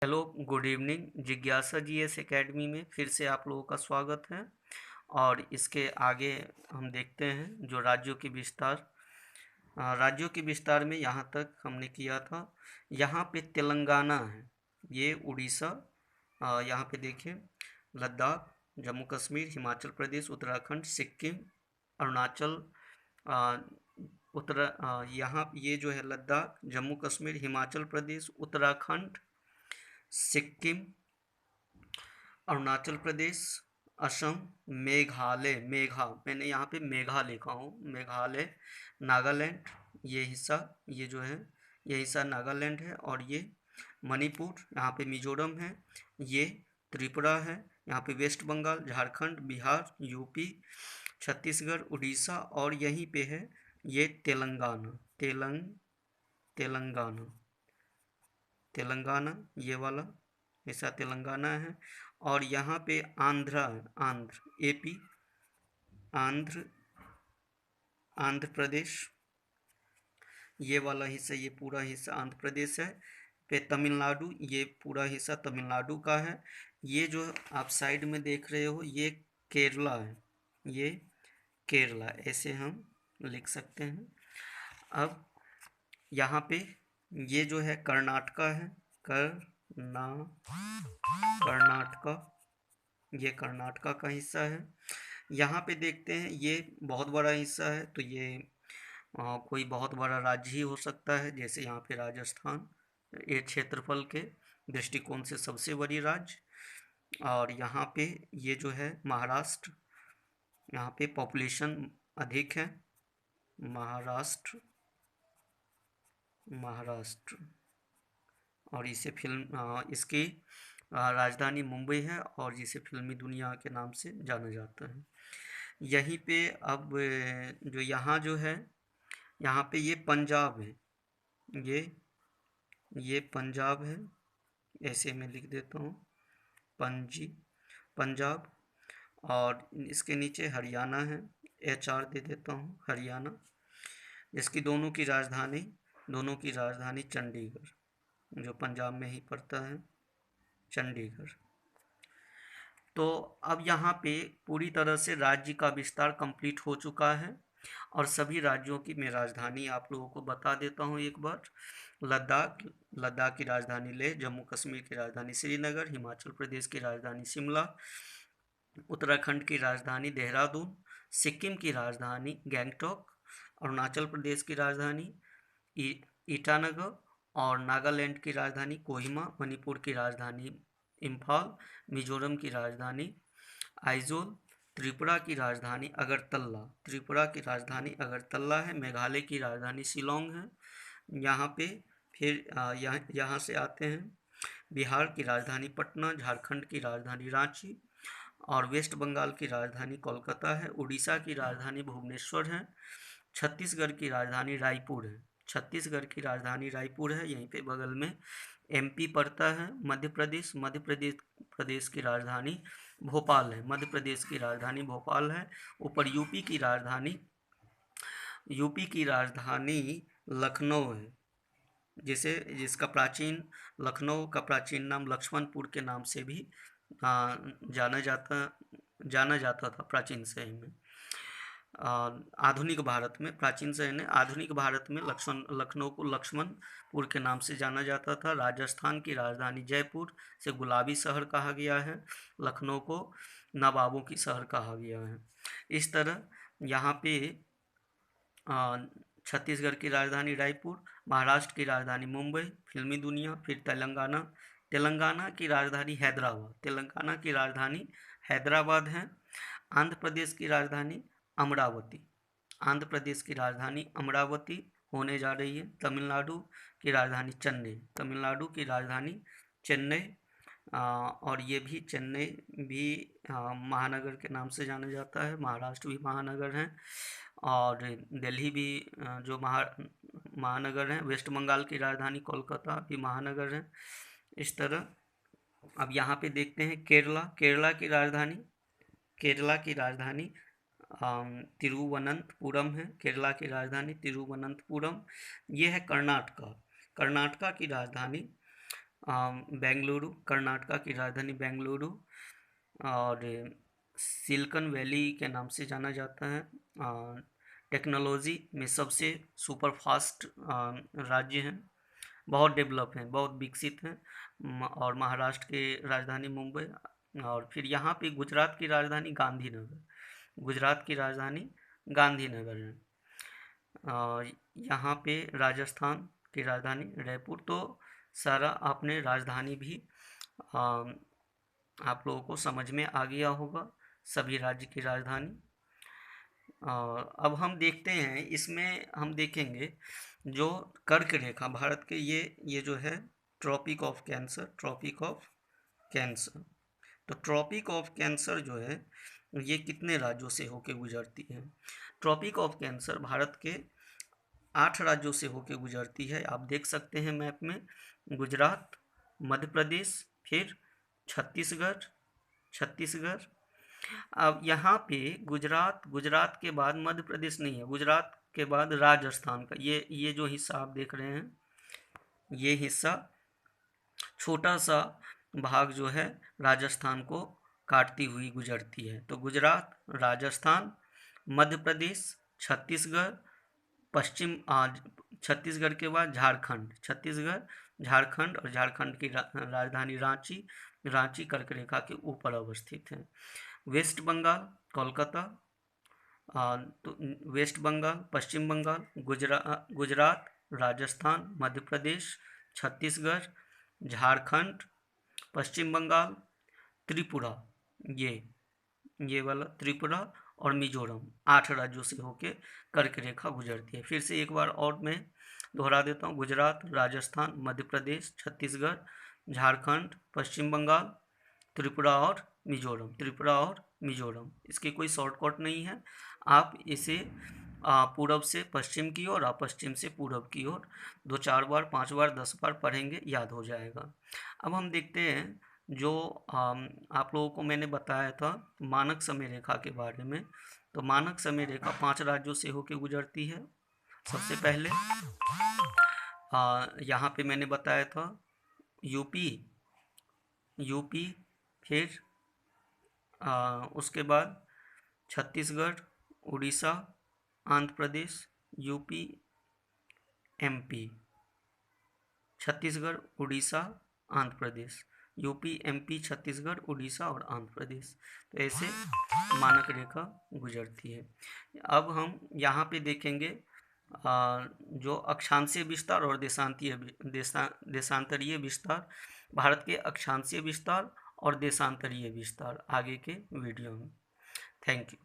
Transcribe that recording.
Hello, good evening. जिज्ञासा GS academy में फिर से आप लोगों का स्वागत है। और इसके आगे हम देखते हैं जो राज्यों की विस्तार। राज्यों के विस्तार में यहाँ तक हमने किया था। यहाँ पे तेलंगाना है, ये उड़ीसा, यहाँ पे देखिए लद्दाख, जम्मू कश्मीर, हिमाचल प्रदेश, उत्तराखंड, सिक्किम, अरुणाचल, अ, यहाँ ये जो है लद्दाख, जम्मू कश्मीर, हिमाचल प्रदेश, उत्तराखंड, सिक्किम, अरुणाचल प्रदेश, असम, मेघालय, मैंने यहाँ पे मेघा लिखा हूँ, मेघालय, नागालैंड, ये हिस्सा, ये जो है ये हिस्सा नागालैंड है। और ये मणिपुर, यहाँ पे मिजोरम है, ये त्रिपुरा है, यहाँ पे वेस्ट बंगाल, झारखंड, बिहार, यूपी, छत्तीसगढ़, उड़ीसा, और यहीं पे है ये तेलंगाना, तेलंगाना, तेलंगाना, ये वाला हिस्सा तेलंगाना है। और यहाँ पे आंध्रा है, एपी, आंध्र, आंध्र प्रदेश, ये वाला हिस्सा, ये पूरा हिस्सा आंध्र प्रदेश है। पे तमिलनाडु, ये पूरा हिस्सा तमिलनाडु का है। ये जो आप साइड में देख रहे हो ये केरला है, ये केरला, ऐसे हम लिख सकते हैं। अब यहाँ पे ये जो है कर्नाटका है, कर्नाटका, ये कर्नाटका का हिस्सा है। यहाँ पे देखते हैं ये बहुत बड़ा हिस्सा है, तो ये कोई बहुत बड़ा राज्य ही हो सकता है, जैसे यहाँ पे राजस्थान, ये क्षेत्रफल के दृष्टिकोण से सबसे बड़ी राज्य। और यहाँ पे ये जो है महाराष्ट्र, यहाँ पे पॉपुलेशन अधिक है, महाराष्ट्र, महाराष्ट्र। और इसे इसकी राजधानी मुंबई है, और जिसे फिल्मी दुनिया के नाम से जाना जाता है। यहीं पे अब जो यहाँ जो है, यहाँ पे ये पंजाब है, ये ये पंजाब है, ऐसे मैं लिख देता हूँ, पंजाब। और इसके नीचे हरियाणा है, HR दे देता हूँ, हरियाणा, जिसकी दोनों की राजधानी चंडीगढ़, जो पंजाब में ही पड़ता है, चंडीगढ़। तो अब यहाँ पे पूरी तरह से राज्य का विस्तार कंप्लीट हो चुका है। और सभी राज्यों की मैं राजधानी आप लोगों को बता देता हूँ एक बार। लद्दाख की राजधानी लेह, जम्मू कश्मीर की राजधानी श्रीनगर, हिमाचल प्रदेश की राजधानी शिमला, उत्तराखंड की राजधानी देहरादून, सिक्किम की राजधानी गैंगटॉक, अरुणाचल प्रदेश की राजधानी ईटानगर, और नागालैंड की राजधानी कोहिमा, मणिपुर की राजधानी इम्फाल, मिजोरम की राजधानी आइजोल, त्रिपुरा की राजधानी अगरतला है, मेघालय की राजधानी शिलोंग है। यहाँ पे फिर यहाँ से आते हैं, बिहार की राजधानी पटना, झारखंड की राजधानी रांची, और वेस्ट बंगाल की राजधानी कोलकाता है, उड़ीसा की राजधानी भुवनेश्वर है, छत्तीसगढ़ की राजधानी रायपुर है, यहीं पे बगल में MP पड़ता है। मध्य प्रदेश की राजधानी भोपाल है। ऊपर यूपी की राजधानी लखनऊ है, जिसका प्राचीन लखनऊ का प्राचीन नाम लक्ष्मणपुर के नाम से भी जाना जाता था प्राचीन समय में। आधुनिक भारत में, प्राचीन समय ने आधुनिक भारत में लखनऊ को लक्ष्मणपुर के नाम से जाना जाता था। राजस्थान की राजधानी जयपुर से गुलाबी शहर कहा गया है, लखनऊ को नवाबों की शहर कहा गया है। इस तरह यहाँ पे छत्तीसगढ़ की राजधानी रायपुर, महाराष्ट्र की राजधानी मुंबई, फिल्मी दुनिया, फिर तेलंगाना की राजधानी हैदराबाद है। आंध्र प्रदेश की राजधानी अमरावती होने जा रही है। तमिलनाडु की राजधानी चेन्नई, और ये भी चेन्नई भी महानगर के नाम से जाना जाता है। महाराष्ट्र भी महानगर है, और दिल्ली भी जो महानगर है। वेस्ट बंगाल की राजधानी कोलकाता भी महानगर है। इस तरह अब यहाँ पे देखते हैं केरला की राजधानी तिरुवनंतपुरम है। केरला की राजधानी तिरुवनंतपुरम। ये है कर्नाटका की राजधानी बेंगलुरु, कर्नाटका की राजधानी बेंगलुरु, और सिलिकॉन वैली के नाम से जाना जाता है। टेक्नोलॉजी में सबसे सुपर फास्ट राज्य हैं, बहुत डेवलप हैं, बहुत विकसित हैं। और महाराष्ट्र की राजधानी मुंबई, और फिर यहाँ पे गुजरात की राजधानी गांधीनगर, गुजरात की राजधानी गांधीनगर है। और यहाँ पे राजस्थान की राजधानी रायपुर। तो सारा आपने राजधानी भी आप लोगों को समझ में आ गया होगा, सभी राज्य की राजधानी। अब हम देखते हैं, इसमें हम देखेंगे जो कर्क रेखा भारत के, ये जो है Tropic of Cancer, Tropic of Cancer. तो ट्रॉपिक ऑफ कैंसर जो है ये कितने राज्यों से होके गुजरती है? ट्रॉपिक ऑफ कैंसर भारत के 8 राज्यों से होके गुजरती है। आप देख सकते हैं मैप में, गुजरात, मध्य प्रदेश, फिर छत्तीसगढ़, छत्तीसगढ़। अब यहाँ पे गुजरात के बाद मध्य प्रदेश नहीं है, गुजरात के बाद राजस्थान का ये जो हिस्सा आप देख रहे हैं, ये हिस्सा छोटा सा भाग जो है राजस्थान को काटती हुई गुजरती है। तो गुजरात, राजस्थान, मध्य प्रदेश, छत्तीसगढ़, पश्चिम छत्तीसगढ़ के बाद झारखंड, छत्तीसगढ़, झारखंड, और झारखंड की राजधानी रांची, रांची कर्क रेखा के ऊपर अवस्थित है। वेस्ट बंगाल, कोलकाता, तो वेस्ट बंगाल, पश्चिम बंगाल, गुजरात, राजस्थान, मध्य प्रदेश, छत्तीसगढ़, झारखंड, पश्चिम बंगाल, त्रिपुरा, ये वाला त्रिपुरा और मिजोरम, 8 राज्यों से होके कर्क रेखा गुजरती है। फिर से एक बार और मैं दोहरा देता हूँ, गुजरात, राजस्थान, मध्य प्रदेश, छत्तीसगढ़, झारखंड, पश्चिम बंगाल, त्रिपुरा और मिजोरम, त्रिपुरा और मिजोरम। इसकी कोई शॉर्टकट नहीं है, आप इसे पूरब से पश्चिम की ओर, पश्चिम से पूरब की ओर 2-4 बार, 5 बार, 10 बार पढ़ेंगे, याद हो जाएगा। अब हम देखते हैं जो आप लोगों को मैंने बताया था मानक समय रेखा के बारे में। तो मानक समय रेखा 5 राज्यों से होकर गुजरती है। सबसे पहले यहाँ पे मैंने बताया था यूपी, फिर उसके बाद Chhattisgarh, Orissa, Andhra Pradesh, UP, MP, Chhattisgarh, Orissa, Andhra Pradesh, UP, MP, Chhattisgarh, Orissa और आंध्र प्रदेश। तो ऐसे मानक रेखा गुजरती है। अब हम यहाँ पे देखेंगे जो अक्षांशीय विस्तार और देशांतरीय विस्तार, भारत के अक्षांशीय विस्तार और देशांतरीय विस्तार आगे के वीडियो में। Thank you.